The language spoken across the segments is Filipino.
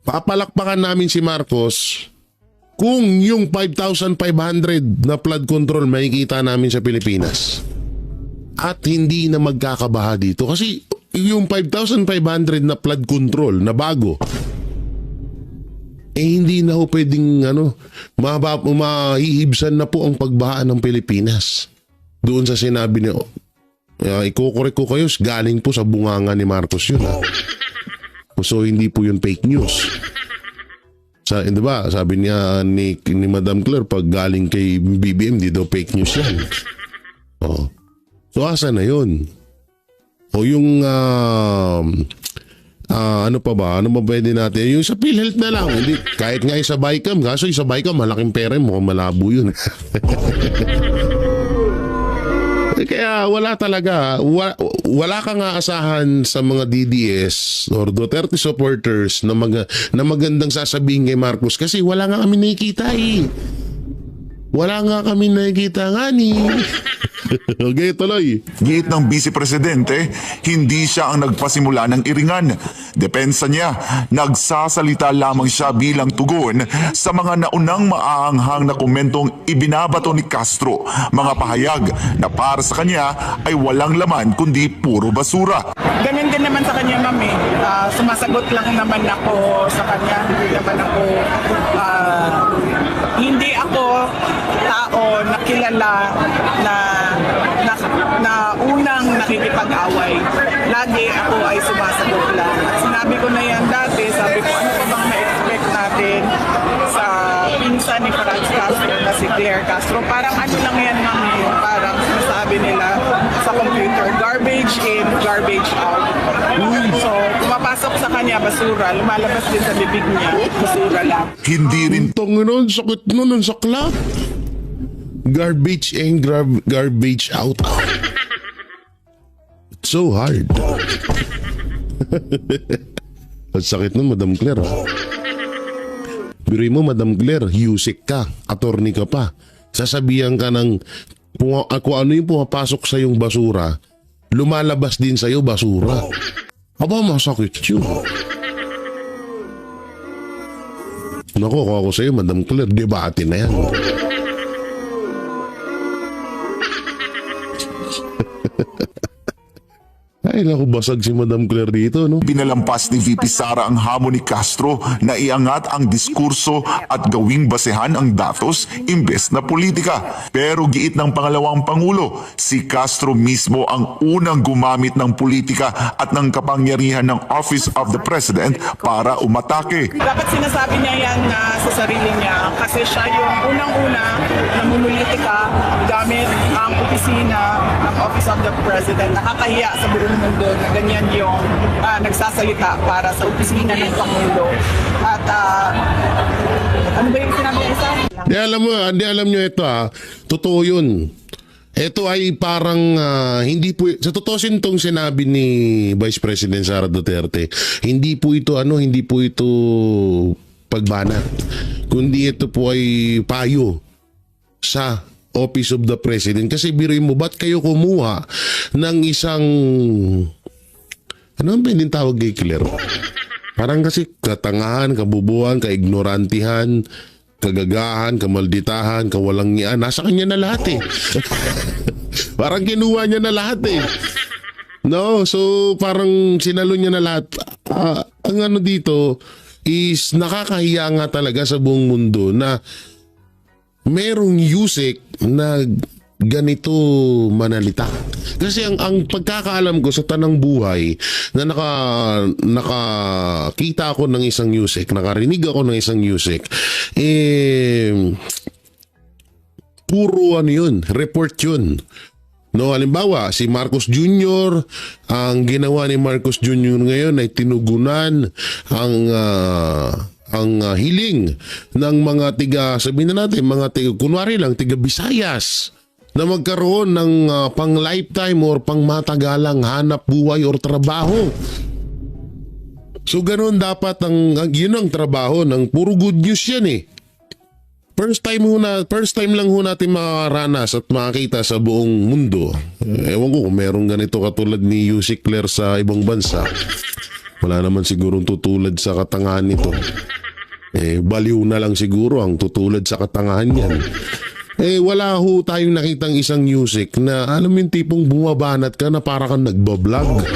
papalakpakan namin si Marcos kung yung 5,500 na flood control makikita namin sa Pilipinas. At hindi na magkakabaha dito. Kasi yung 5,500 na flood control na bago, hindi na ho pwedeng mahihibsan na po ang pagbaha ng Pilipinas. Doon sa sinabi niyo, ikukorek ko kayo, galing po sa bunganga ni Marcos yun. So hindi po yun fake news. Diba, sabi niya ni Madam Claire, pag galing kay BBM, di daw fake news yan. So asa na yun? O yung ano pa ba? Ano ba pwede natin? Yung sa PhilHealth na lang. Hindi, kahit nga sa Bicam. Kaso sa Bicam, malaking pera. Mukhang malabo yun. Kaya wala talaga. Wala kang aasahan sa mga DDS or Duterte supporters na magandang sasabihin kay Marcos. Kasi wala nga kami nakikita eh. Wala nga kami nakikita nga ni. Okay, tuloy. Giit ng Vice Presidente, hindi siya ang nagpasimula ng iringan. Depensa niya, nagsasalita lamang siya bilang tugon sa mga naunang maaanghang na komentong ibinabato ni Castro. Mga pahayag na para sa kanya ay walang laman kundi puro basura. Ganun din naman sa kanya, ma'am eh. Sumasagot lang naman ako sa kanya. Hindi ako tao na kilala na unang nakikipag-away. Lagi ako ay sumasagot lang. Sinabi ko na yan dati, sabi ko ano pa bang ma-expect natin sa pinsan ni Franz Castro na si Claire Castro. Parang ano lang yan, mami, parang sinasabi nila sa computer, garbage in, garbage out. So, pumapasok sa kanya, basura, lumalabas din sa bibig niya, basura lang. Hindi rin Nun, sakit nun, ang saklap. Garbage in, garbage out. It's so hard. Ang sakit nun, Madam Claire. Biruin mo, Madam Claire, Yusik ka, attorney ka pa. Sasabihan ka ng kung ano yung pumapasok sa yung basura, lumalabas din sa iyo basura. Aba, masakit yun. Naku, ako sa iyo, Madam Claire, debate na yan. Ay, naku, basag si Madam Claire dito, no? Binalampas ni VP Sara ang hamon ni Castro na iangat ang diskurso at gawing basehan ang datos imbes na politika. Pero giit ng pangalawang Pangulo, si Castro mismo ang unang gumamit ng politika at ng kapangyarihan ng Office of the President para umatake. Dapat sinasabi niya yan sa sarili niya kasi siya yung unang-una na mumulitika gamit ang opisina ng Office of the President. Nakakahiya sa buong mundo na ganyan yung nagsasalita para sa opisina ng Pangulo. At ano ba yung sinabi niya isa? Di alam nyo ito totoo yun. Ito ay parang hindi po, sa totosin tong sinabi ni Vice President Sara Duterte, hindi po ito pagbanat, kundi ito po ay payo sa Office of the President. Kasi biruin mo, ba't kayo kumuha ng isang, ano ang pwedeng tawag kay Claire? Parang kasi katangahan, kabubuhan, kaignorantihan, kagagahan, kamalditahan, kawalangian, nasa kanya na lahat eh. Parang kinuha niya na lahat eh. No, so parang sinalo niya na lahat. Ang ano dito is nakakahiya nga talaga sa buong mundo na merong Yusek na ganito manalita. Kasi ang pagkakaalam ko sa tanang buhay na nakakita ako ng isang Yusek, nakarinig ako ng isang Yusek, puro ano yun, report yun. No, halimbawa, si Marcos Jr., ang ginawa ni Marcos Jr. ngayon ay tinugunan ang hiling ng mga sabihin na natin, kunwari lang, tiga Visayas, na magkaroon ng pang lifetime or pang matagalang hanap buhay or trabaho. So ganoon dapat yun ang trabaho ng puro good news yan eh. First time lang ho natin makaranas at makakita sa buong mundo. Ewan ko kung merong ganito katulad ni Yusik Claire sa ibang bansa. Wala naman sigurong tutulad sa katangahan nito. Baliw na lang siguro ang tutulad sa katangahan yan. Wala ho tayong nakitang isang music na alam mo yung tipong bumabanat ka na para kang nagbablog.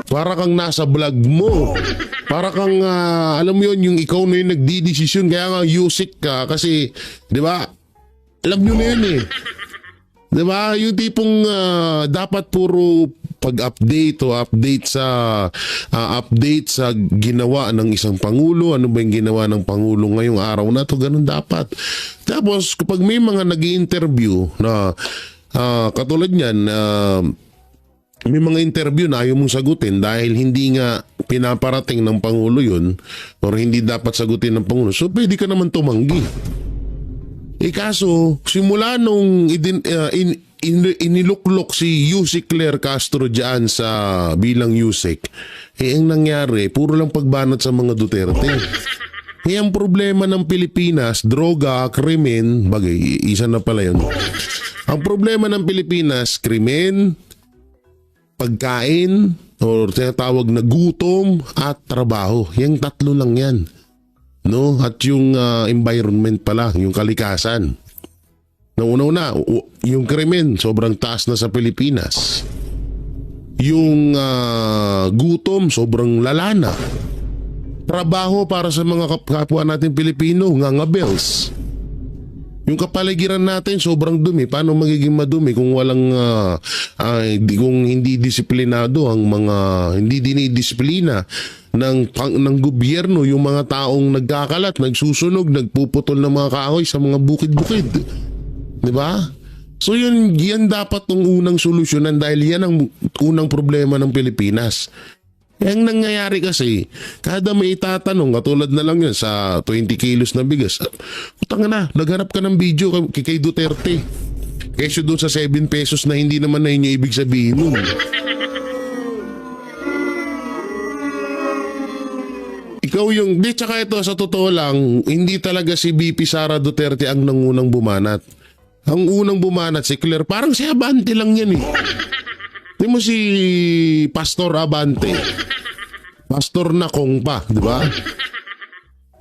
Para kang nasa vlog mo. Para kang, alam mo yun, yung ikaw na yung nagdidesisyon. Kaya nga music ka kasi, di ba, alam nyo na yun eh. Di ba, yung tipong dapat puro pag-update o update sa ginawa ng isang pangulo, ano ba yung ginawa ng pangulo ngayong araw na to, ganun dapat. Tapos kapag may mga nag-i-interview na katulad niyan, may mga interview na ayaw mong sagutin dahil hindi nga pinaparating ng pangulo yun or hindi dapat sagutin ng pangulo, so pwede ka naman tumanggi. Kaso simula nung iniluklok si Yusek Claire Castro dyan sa bilang Yusek, ang nangyari, puro lang pagbanat sa mga Duterte. Ang problema ng Pilipinas, droga, krimen, bagay, isa na pala yun. Ang problema ng Pilipinas, krimen, pagkain, o tinatawag na gutom at trabaho. Yung tatlo lang yan. No? At yung environment pala, yung kalikasan. Una-una, yung krimen, sobrang taas na sa Pilipinas. Yung gutom, sobrang lala na. Trabaho para sa mga kapwa natin Pilipino, ngangabels. Yung kapaligiran natin, sobrang dumi. Paano magiging madumi kung walang, kung hindi disiplinado ang mga, hindi dinidisiplina ng gobyerno, yung mga taong nagkakalat, nagsusunog, nagpuputol ng mga kahoy sa mga bukid-bukid. Diba? So yan dapat ng unang solusyonan dahil yan ang unang problema ng Pilipinas. Ang nangyayari kasi, kada may itatanong, katulad na lang yan sa 20 kilos na bigas, utang na, naghanap ka ng video kay Duterte. Kesyo doon sa 7 pesos na hindi naman na inyo ibig sabihin nun. Ikaw yung, tsaka ito sa totoo lang, hindi talaga si BP Sara Duterte ang nangunang bumanat. Ang unang bumanat si Claire, parang si Abante lang yan eh. Di mo si Pastor Abante. Pastor na kong pa, di ba?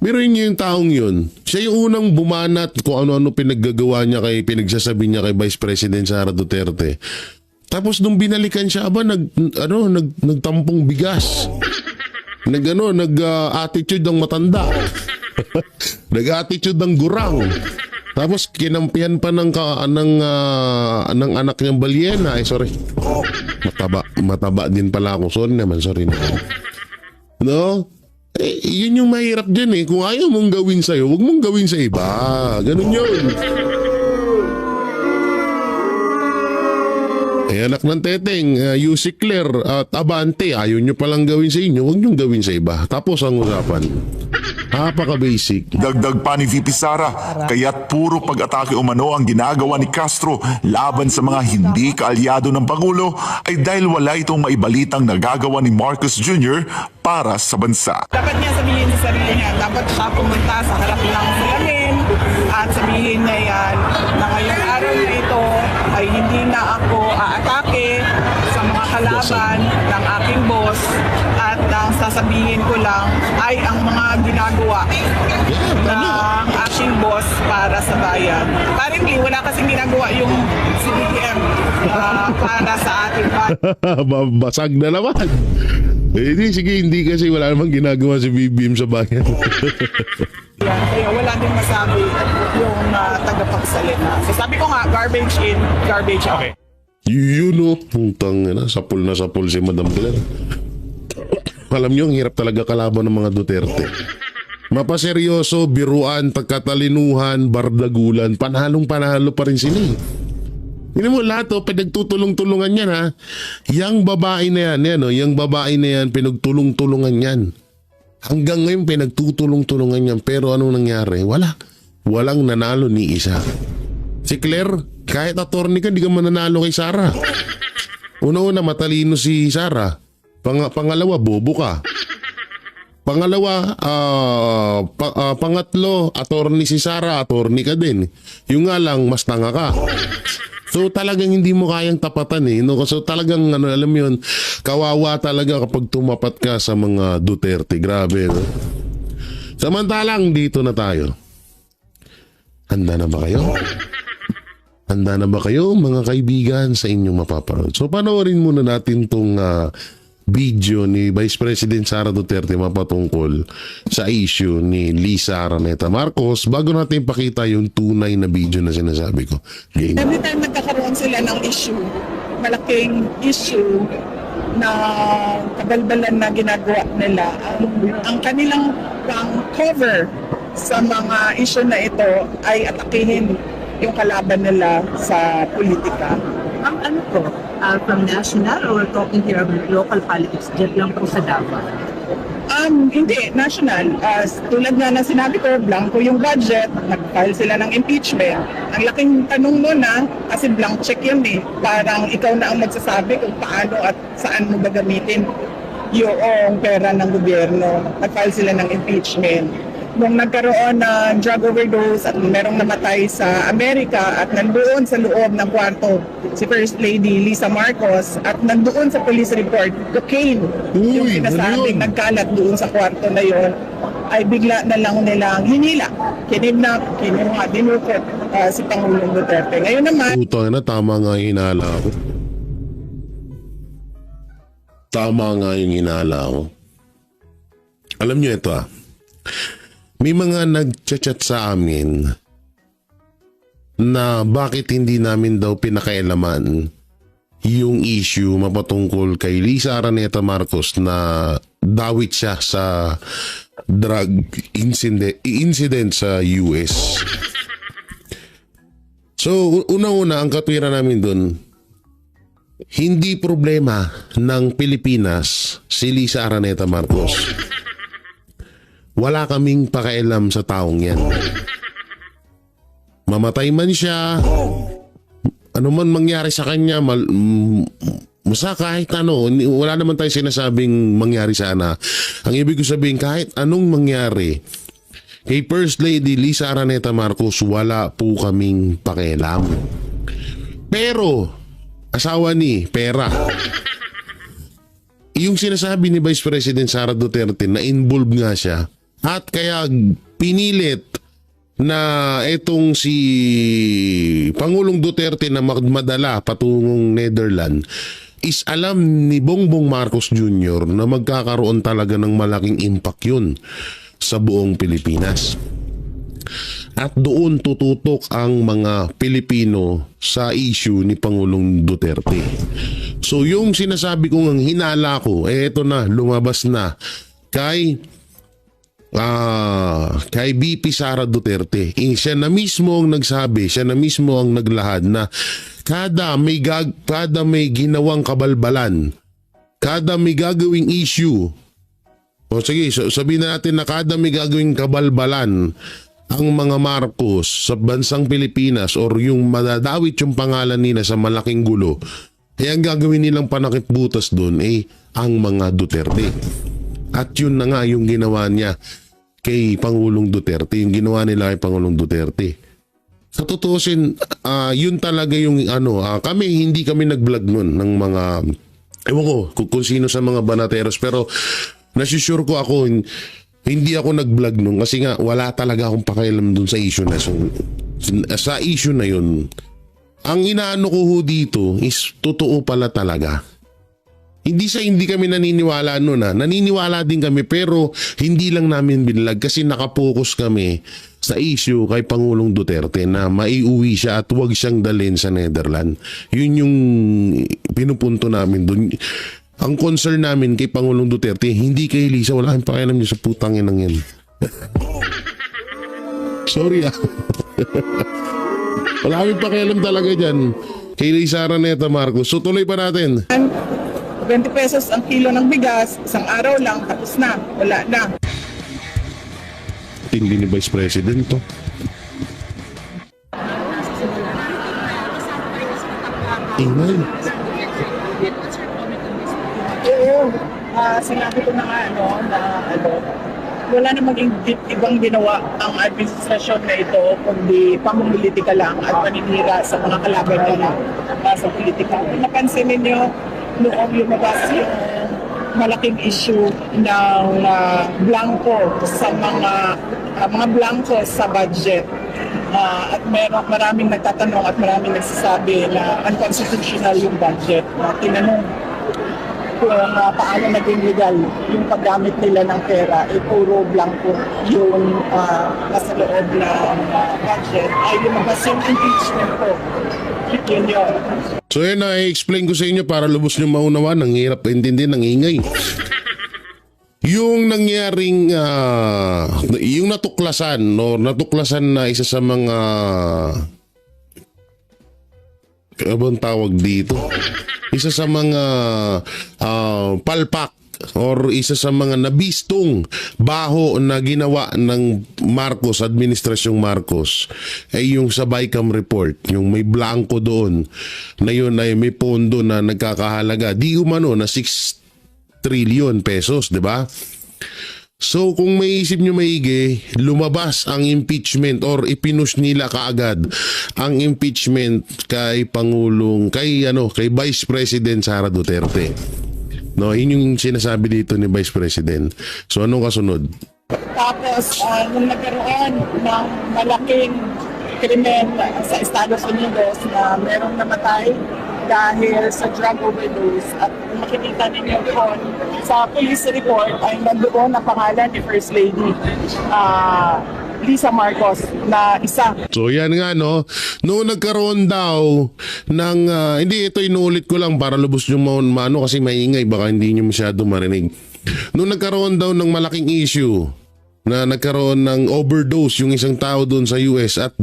Biruin niyo yung taong yun. Siya yung unang bumanat kung ano-ano pinaggagawa niya pinagsasabi niya kay Vice President Sara Duterte. Tapos nung binalikan siya, nagtampong bigas. Nag-attitude ng matanda. Nag-attitude ng gurang. Tapos kinampihan pa ng anak niyang balyena. Sorry. Mataba din pala ako. Sorry naman. No? Yun yung mahirap dyan eh. Kung ayaw mong gawin sa'yo, huwag mong gawin sa iba. Ganun yun. Anak ng teteng, Yusek Claire at Abante, ayaw nyo palang gawin sa inyo, huwag nyo gawin sa iba. Tapos ang usapan. Napaka-basic. Dagdag pa ni VP Sara, kaya't puro pag-atake umano ang ginagawa ni Castro laban sa mga hindi kaalyado ng Pangulo ay dahil wala itong maibalitang nagagawa ni Marcos Jr. para sa bansa. Dapat niya sabihin sa sarili niya, dapat siya pumunta sa harap ng salamin at sabihin niya yan na ngayong araw na ito ay hindi na ako aatake sa mga kalaban ng aking boss at ang sasabihin ko lang ay ang mga ginagawa ng aking boss para sa bayan. Apparently, wala kasing ginagawa yung CBTM para sa ating bayan. Basag na naman. Sige, hindi kasi wala namang ginagawa si BBM sa bayan. Kaya wala din masabi yung tagapagsalita. So sabi ko nga, garbage in, garbage out. Okay. Yun o, putang na sapul si Madam Claire. Alam nyo, ang hirap talaga kalaban ng mga Duterte. Mapaseryoso, biruan, pagkatalinuhan, bardagulan, panhalong-panhalo pa rin sila eh. Hindi mo lahat o, pinagtutulong-tulungan yan ha. Yang babae na yan, yung babae na yan, pinagtulong-tulungan yan. Hanggang ngayon, pinagtutulong-tulungan yan. Pero anong nangyari? Walang nanalo ni isa. Si Claire, kahit attorney ka, di ka mananalo kay Sara. Una-una, matalino si Sara. Pangalawa, bobo ka. Pangatlo, attorney si Sara, attorney ka din. Yung nga lang, mas tanga ka. So talagang hindi mo kayang tapatan eh. No? So talagang ano, alam mo yun, kawawa talaga kapag tumapat ka sa mga Duterte. Grabe. No? Samantalang dito na tayo. Handa na ba kayo? Handa na ba kayo mga kaibigan sa inyong mapapanood? So panoorin muna natin tong video ni Vice President Sara Duterte mapatungkol sa issue ni Lisa Araneta Marcos bago natin pakita yung tunay na video na sinasabi ko. Game. Every time nagkakaroon sila ng issue, malaking issue na kabalbalan na ginagawa nila, ang kanilang cover sa mga issue na ito ay atakihin yung kalaban nila sa politika. Ano po? From national or we're talking here about local politics? Diyan lang po sa Davao. Hindi, national. Tulad nga na sinabi ko, blanco yung budget, nag-file sila ng impeachment. Ang laking tanong mo na, kasi blank check yun eh. Parang ikaw na ang magsasabi kung paano at saan mo gagamitin yung pera ng gobyerno. Nag-file sila ng impeachment. Nung nagkaroon ng drug overdose at merong namatay sa Amerika at nandoon sa loob ng kwarto si First Lady Lisa Marcos at nandoon sa police report, cocaine, yung Uy, sinasabing ano yun? nagkalat doon sa kwarto na yon, ay bigla na lang nilang hinila, kinidnap, kinuha, dinukot si Pangulong Duterte. Ngayon naman, Puto na, tama nga yung hinala ko. Tama nga yung hinala ko. Alam nyo ito may mga nag-chat sa amin na bakit hindi namin daw pinakailaman yung issue mapatungkol kay Lisa Araneta Marcos na dawit siya sa drug incident sa US. So, una-una, ang katwiran namin dun, hindi problema ng Pilipinas si Lisa Araneta Marcos. Wala kaming pakialam sa taong yan. Mamatay man siya, ano man mangyari sa kanya, basta kahit ano, wala naman tayo sinasabing mangyari sana. Ang ibig ko sabihin, kahit anong mangyari, kay First Lady Lisa Araneta Marcos, wala po kaming pakialam. Pero, asawa ni, pera. Yung sinasabi ni Vice President Sara Duterte na involved nga siya, at kaya pinilit na itong si Pangulong Duterte na madala patungong Netherlands is alam ni Bongbong Marcos Jr. na magkakaroon talaga ng malaking impact yun sa buong Pilipinas. At doon tututok ang mga Pilipino sa issue ni Pangulong Duterte. So yung sinasabi kong ang hinala ko, eto na, lumabas na kay VP Sara Duterte. Siya na mismo ang nagsabi, siya na mismo ang naglahad na kada may ginawang kabalbalan, kada may gagawing issue, o sige, sabihin na natin na kada may gagawing kabalbalan ang mga Marcos sa bansang Pilipinas or yung madadawit yung pangalan nila sa malaking gulo, ay ang gagawin nilang panakipbutas doon ay ang mga Duterte. At yun na nga yung ginawa niya kay Pangulong Duterte, yung ginawa nila kay Pangulong Duterte. Sa tutusin, yun talaga yung hindi kami nag-vlog nun ng mga, ewan ko kung sino sa mga banateros, pero nasusure ko ako, hindi ako nag-vlog nun kasi nga wala talaga akong pakialam dun sa issue na. So, sa issue na yun, ang inaano ko dito is totoo pala talaga. Hindi kami naniniwala noon naniniwala din kami pero hindi lang namin binlag kasi nakapokus kami sa issue kay Pangulong Duterte na maiuwi siya at huwag siyang dalhin sa Netherlands. Yun yung pinupunto namin doon. Ang concern namin kay Pangulong Duterte, hindi kay Lisa, wala kang pakialam niyo sa putang inang yan. Sorry wala kang pakialam talaga dyan kay Lisa Araneta Marcos. So tuloy pa natin. 20 pesos ang kilo ng bigas, isang araw lang, tapos na, wala na. Tindi ni Vice President to. Ingay. Oo, sinabi ko na nga, wala namang ibang ginawa ang administrasyon na ito kundi pamumulitika lang at paninira sa mga kalaban nila sa politika. Kung napansin ninyo, noong lumabas yung malaking issue ng blanco sa mga blanco sa budget. At maraming nagtatanong at maraming nagsasabi na unconstitutional yung budget. Tinanong kung paano naging legal yung paggamit nila ng pera, puro blanco yung nasa loob ng budget, ay lumabas yung impeachment ko. Yun yun. So yun na, i-explain ko sa inyo para lubos nyo maunawa, nang hirap intindi, nang ingay. Yung nangyaring, yung natuklasan, no, natuklasan na isa sa mga, abang tawag dito, isa sa mga palpak or isa sa mga nabistong baho na ginawa ng Marcos, Administrasyong Marcos, ay yung sa BICAM report, yung may blanco doon, na yun ay may pondo na nagkakahalaga, di umano na 6 trillion pesos, di ba? So kung may isip nyo maigi, lumabas ang impeachment or ipinush nila kaagad ang impeachment kay kay Vice President Sara Duterte. No, yun yung sinasabi dito ni Vice President. So anong kasunod? Tapos, nung nagkaroon ng malaking krimen sa Estados Unidos na merong namatay dahil sa drug overdose, at makikita ninyo doon sa police report ay nandoon ang pangalan ni First Lady Lisa Marcos na isa. So yan nga, no, noong nagkaroon daw ng, hindi, ito inuulit ko lang para lubos yung mano kasi maingay, baka hindi nyo masyado marinig. Noong nagkaroon daw ng malaking issue na nagkaroon ng overdose yung isang tao doon sa US at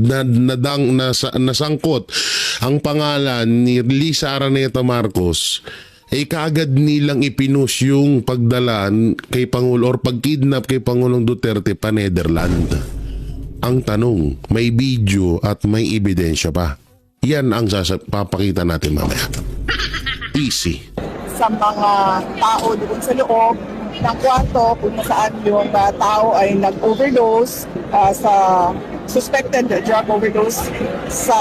nasangkot ang pangalan ni Lisa Araneta Marcos, kaagad nilang ipinush yung pagdala kay Pangulo or pagkidnap kay Pangulong Duterte pa Netherlands. Ang tanong, may video at may ebidensya pa. Yan ang papakita natin mamaya. Easy. Sa mga tao doon sa loob ng kwarto kung saan yung tao ay nag-overdose sa suspected drug overdose sa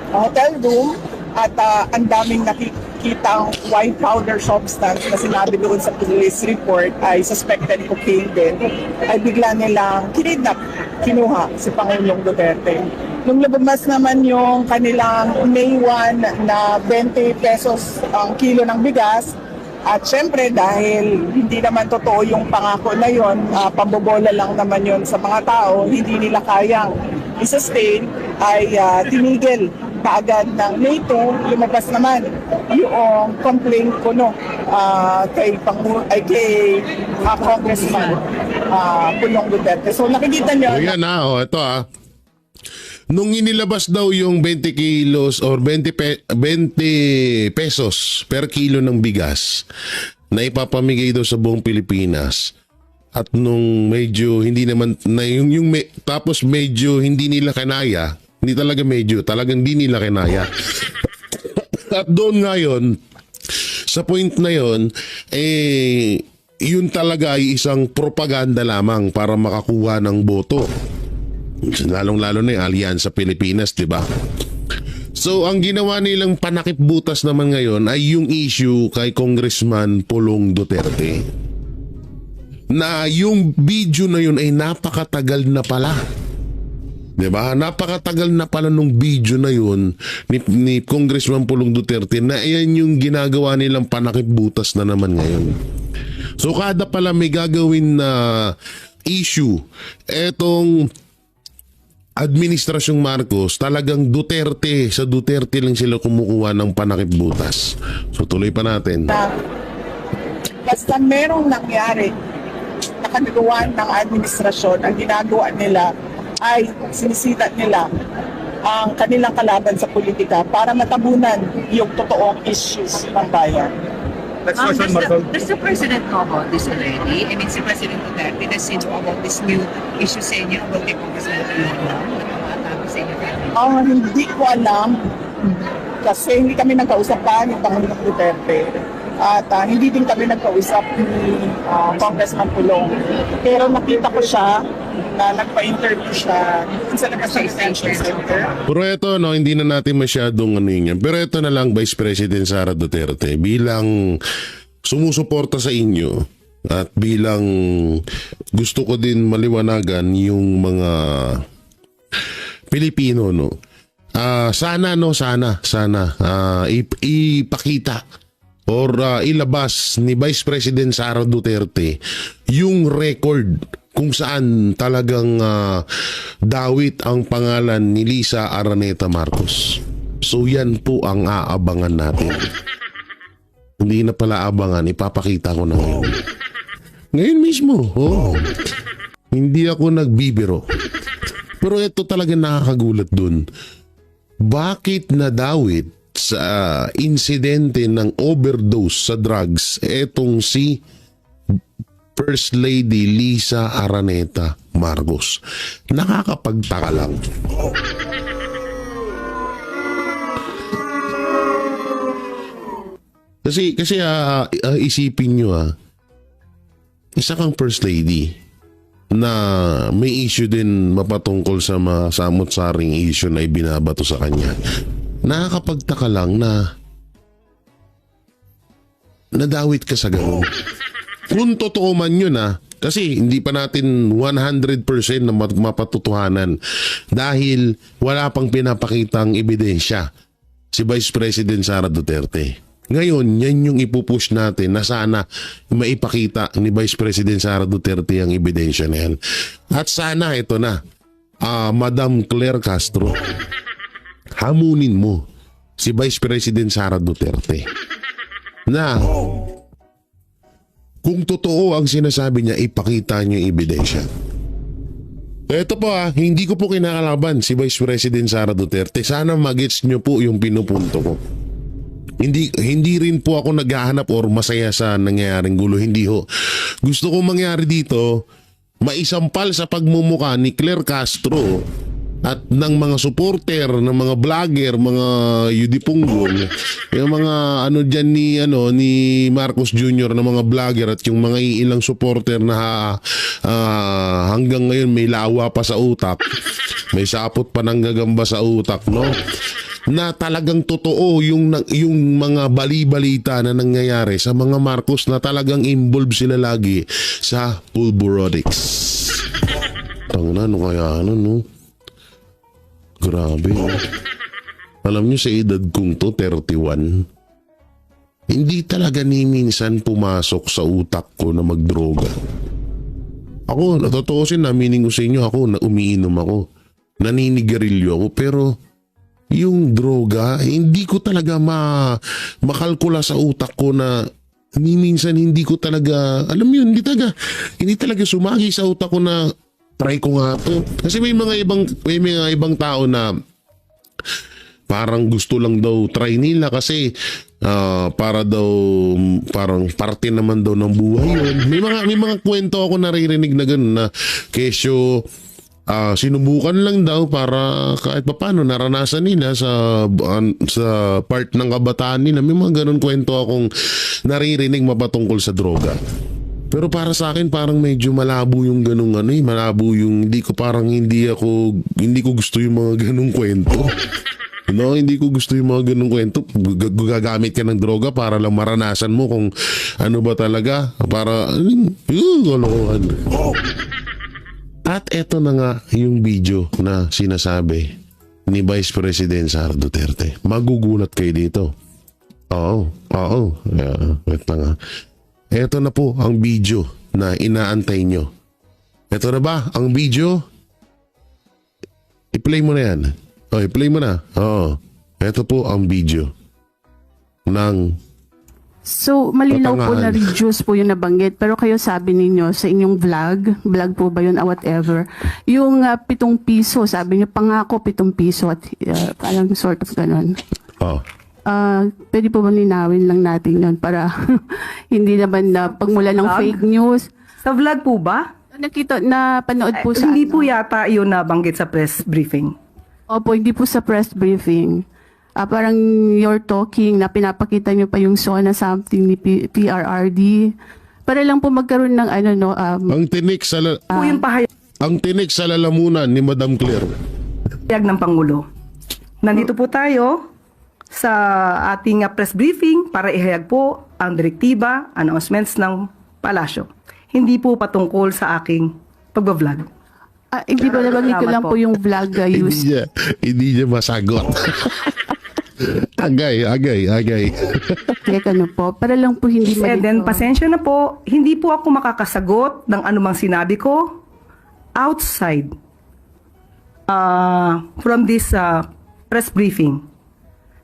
hotel room, at ang daming nakikitang white powder substance na sinabi doon sa police report ay suspected cocaine din, ay bigla nilang kinuha si Pangulong Duterte. Nung lumabas naman yung kanilang May 1 na 20 pesos ang kilo ng bigas, at syempre dahil hindi naman totoo yung pangako na yon, pambobola lang naman yon sa mga tao, hindi nila kayang i-sustain, ay tinigil kaagad ng May 2, lumabas naman yung complaint ko kay Congressman Pulong Duterte. So nakikita nyo. O yan ito Nung inilabas daw yung 20 kilos or 20 pesos per kilo ng bigas na ipapamigay daw sa buong Pilipinas, at nung medyo hindi naman na tapos medyo hindi nila kinaya, hindi talaga medyo, talagang hindi nila kinaya. At doon ngayon, sa point na yon, yun talaga ay isang propaganda lamang para makakuha ng boto. Lalong-lalo na yung Alyansa Pilipinas, di ba? So, ang ginawa nilang panakip butas naman ngayon ay yung issue kay Congressman Pulong Duterte. Na yung video na yun ay napakatagal na pala. Diba? Napakatagal na pala nung video na yun ni Congressman Pulong Duterte, na yan yung ginagawa nilang panakip butas na naman ngayon. So kada pala may gagawin na issue etong Administrasyong Marcos, talagang Duterte, sa Duterte lang sila kumukuha ng panakip butas. So tuloy pa natin. Basta merong nangyari na kanagawa ng administrasyon, ang ginagawa nila ay sinisita nila ang kanilang kalaban sa politika para matabunan yung totoong issues ng bayan. Does the President know about this already? I mean, si President Duterte, does he know about this new issue sa inyo about the Congressman na sa inyo? Hindi ko alam kasi hindi kami nagkausap pa ni Pangulong Duterte. At hindi din kami nagkausap ni Congressman Pulong. Pero nakita ko siya na nagpa-interview siya sa detention center. Pero ito, no, hindi na natin masyadong ano yun yan. Pero ito na lang, Vice President Sara Duterte, bilang sumusuporta sa inyo at bilang gusto ko din maliwanagan yung mga Pilipino, no. Sana ipakita or ilabas ni Vice President Sara Duterte yung record kung saan talagang dawit ang pangalan ni Lisa Araneta Marcos. So yan po ang aabangan natin. Hindi na pala abangan, ipapakita ko na ngayon. Ngayon mismo, Hindi ako nagbibiro. Pero ito talaga nakakagulat dun. Bakit nadawit sa insidente ng overdose sa drugs etong si First Lady Lisa Araneta Marcos? Nakakapagtaka lang. Kasi isipin nyo isa kang First Lady na may issue din mapatungkol sa samot-saring issue na ibinabato sa kanya. Nakakapagtaka lang na nadawit ka sa ganun. Kung totoo man yun kasi hindi pa natin 100% na mapatutuhanan dahil wala pang pinapakitang ebidensya si Vice President Sara Duterte. Ngayon, yan yung ipupush natin na sana maipakita ni Vice President Sara Duterte ang ebidensya na yan. At sana ito na, Madam Claire Castro, hamunin mo si Vice President Sara Duterte na kung totoo ang sinasabi niya, ipakita niyo yung ebidensya. Ito po hindi ko po kinakalaban si Vice President Sara Duterte. Sana magets niyo po yung pinupunto ko. Hindi rin po ako naghahanap or masaya sa nangyayaring gulo. Hindi ho. Gusto ko mangyari dito, maisampal sa pagmumuka ni Claire Castro at ng mga supporter, ng mga vlogger, mga yudipunggol, yung mga dyan ni Marcos Jr. na mga vlogger at yung mga ilang supporter na hanggang ngayon may lawa pa sa utak, may sapot pa ng gagamba sa utak, no? Na talagang totoo yung mga bali-balita na nangyayari sa mga Marcos na talagang involved sila lagi sa pulborotics. Ano kaya no? Grabe. Alam nyo sa edad kong to, 31, hindi talaga ni minsan pumasok sa utak ko na magdroga. Ako, natotoosin, naminin ko sa inyo, ako, umiinom ako. Naninigarilyo ako, pero yung droga, hindi ko talaga makalkula sa utak ko na minsan hindi ko talaga, alam yun, hindi talaga sumagi sa utak ko na try ko nga to. Kasi may mga ibang tao na parang gusto lang daw try nila kasi para daw parang parte naman daw ng buhay yun. May mga kwento ako naririnig na gano'n na kesyo sinubukan lang daw para kahit paano naranasan nila sa part ng kabataan nila. May mga ganun kwento akong naririnig mapatungkol sa droga. Pero para sa akin parang medyo malabo yung ganung malabo yung hindi ko gusto yung mga ganung kwento. No, hindi ko gusto yung mga ganung kwento. Gagamit ka ng droga para lang maranasan mo kung ano ba talaga para kalokohan. At eto na nga yung video na sinasabi ni Vice President Sara Duterte. Magugulat kayo dito. Oo. Wait lang ha. Eto na po ang video na inaantay nyo. Eto na ba ang video? I-play mo na yan. I-play mo na. Oo. Eto po ang video ng So, malinaw po Patangahan. na reduce po yung nabanggit. Pero kayo sabi ninyo sa inyong vlog po ba yun, whatever, yung 7 piso, sabi niyo, pangako 7 piso at parang sort of ganun. Pwede po ba linawin lang natin yun para hindi naman na pagmula ng Vlog? fake news. Sa vlog po ba? Napanood po sa Hindi po yata yun nabanggit sa press briefing. Opo, hindi po sa press briefing. parang you're talking na pinapakita nyo pa yung SONA something ni PRRD. Para lang po magkaroon ng Ang tinik sa Po yung pahayag ang tinik sa lalamunan ni Madam Claire. ng Pangulo. Nandito po tayo sa ating press briefing para ihayag po ang direktiba, announcements ng palasyo. Hindi po patungkol sa aking pagbablog. Hindi ba nabanggit ko Salamat lang po. po yung vlog use. Hindi niya masagot. agay. Kaya ano po, para lang po hindi And then, pasensya na po, hindi po ako makakasagot ng anumang sinabi ko outside from this press briefing.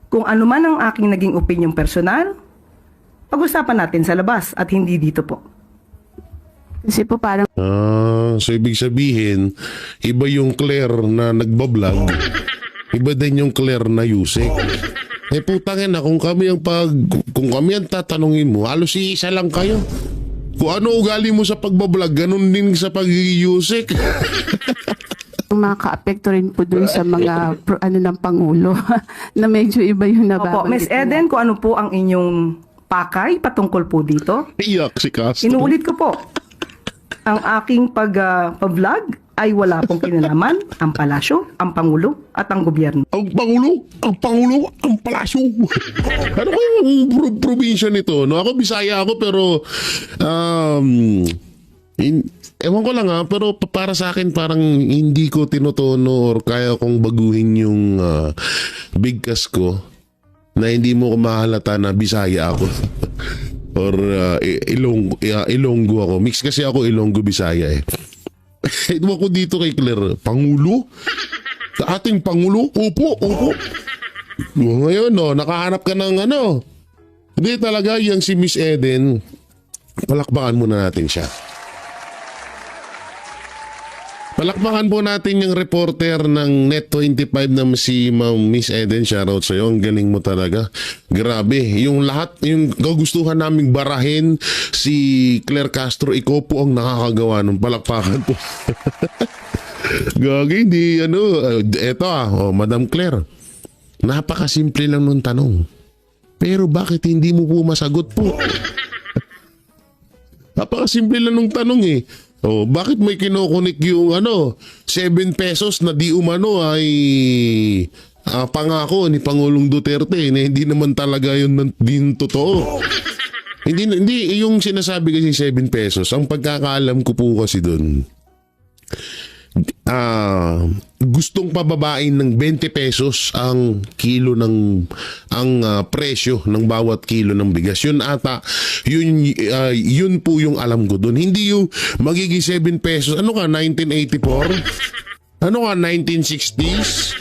Kung ano man ang aking naging opinion personal, pag-usapan natin sa labas at hindi dito po. Kasi po parang So ibig sabihin, iba yung Claire na nagbablog, iba din yung Claire na Yusek. Putangin na, kung kami ang tatanungin mo, halos isa lang kayo. Kung ano ugali mo sa pagbablog, ganun din sa pag-Yusek. makaka-apekto rin po dun sa mga ng Pangulo na medyo iba yung Opo, nababanggit. Ms. Eden, kung ano po ang inyong pakay patungkol po dito, Iyak si Castro. inuulit ko po, ang aking pag-vlog ay wala pong kinalaman ang palasyo, ang Pangulo at ang gobyerno. Ang Pangulo, ang palasyo. Ano kayong probinsya nito? No, ako Bisaya ako pero ewan ko lang pero para sa akin parang hindi ko tinutono or kaya kong baguhin yung bigkas ko na hindi mo ko mahalata na Bisaya ako. Or Ilonggo ako. Mix kasi ako Ilonggo Bisaya eh. Ito ako dito kay Claire. Pangulo? Sa ating Pangulo? Opo. Ngayon, nakahanap ka ng Hindi talaga, yung si Miss Eden, palakpakan muna natin siya. Palakpakan po natin yung reporter ng Net25 na si Miss Eden. Shoutout sa'yo. Ang galing mo talaga. Grabe. Yung lahat, yung kagustuhan naming barahin si Claire Castro, ikaw po ang nakakagawa ng palakpakan po. Gagi, di eto Madam Claire. Napakasimple lang nung tanong. Pero bakit hindi mo po masagot po? Napakasimple lang nung tanong eh. Bakit may kinokonik yung 7 pesos na di umano ay pangako ni Pangulong Duterte na hindi naman talaga yun din totoo. Hindi yung sinasabi kasi 7 pesos. Ang pagkakaalam ko po kasi doon, gustong pababain ng 20 pesos ang kilo presyo ng bawat kilo ng bigas. Yun ata, yun po yung alam ko doon. Hindi yung magiging 7 pesos. Ano ka, 1984? Ano ka, 1960s?